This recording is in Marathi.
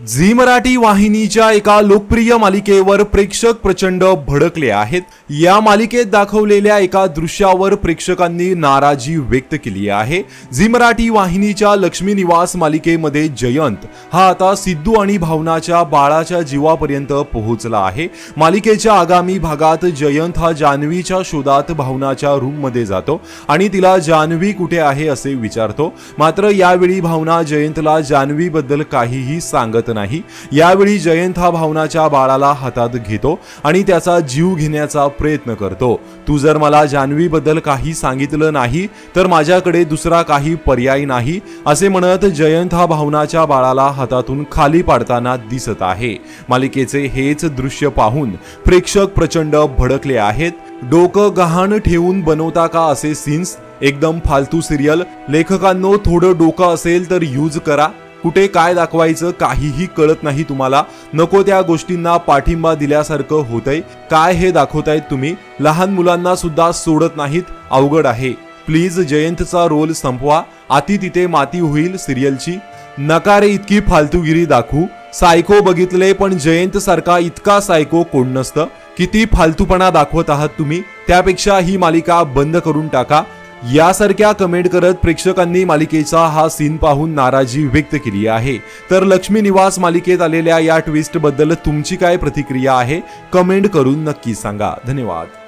झी मराठी वाहिनीच्या एका लोकप्रिय मालिकेवर प्रेक्षक प्रचंड भडकले आहेत। या मालिकेत दाखवलेल्या एका दृश्यावर प्रेक्षकांनी नाराजी व्यक्त केली आहे। झी मराठी वाहिनीच्या लक्ष्मी निवास मालिकेमध्ये जयंत हा आता सिद्धू आणि भावनाच्या बाळाच्या जीवापर्यंत पोहोचला आहे। मालिकेच्या आगामी भागात जयंत हा जान्हवीच्या शोधात भावनाच्या रूम मध्ये जातो आणि तिला जान्हवी कुठे आहे असे विचारतो। मात्र यावेळी भावना जयंतला जान्हवी बद्दल काहीही सांगत नाही। यावेळी जयंत हा भावनाच्या बाळाला हातात घेतो आणि त्याचा जीव घेण्याचा प्रयत्न करतो। तू जर मला जान्हवी बद्दल काही सांगितलं नाही तर माझ्याकडे दुसरा काही पर्याय नाही असे म्हणत जयंत हा भावनाच्या बाळाला हातातून खाली पाडताना दिसत आहे। मालिकेचे हेच दृश्य पाहून प्रेक्षक प्रचंड भडकले आहेत। डोकं गहाण ठेवून बनवता का असे सीन्स? एकदम फालतू सिरियल। लेखकांनो थोडं डोकं असेल तर यूज करा। कुठे काय दाखवायचं काहीही कळत नाही तुम्हाला। नको त्या गोष्टींना पाठिंबा दिल्यासारखं होतंय। काय हे दाखवतायत तुम्ही? लहान मुलांना सुद्धा सोडत नाहीत। अवघड आहे। प्लीज जयंतचा रोल संपवा। आती तिथे माती होईल सिरियलची। नकारे इतकी फालतूगिरी दाखवू। सायको बघितले पण जयंत सारखा इतका सायको कोण नसतं। किती फालतूपणा दाखवत आहात तुम्ही। त्यापेक्षा ही मालिका बंद करून टाका। यासारख्या कमेंट करत प्रेक्षकांनी मालिकेचा हा सीन पाहून नाराजी व्यक्त केली आहे। तर लक्ष्मी निवास मालिकेत आलेल्या या ट्विस्ट बद्दल तुमची काय प्रतिक्रिया आहे? कमेंट करून नक्की सांगा। धन्यवाद।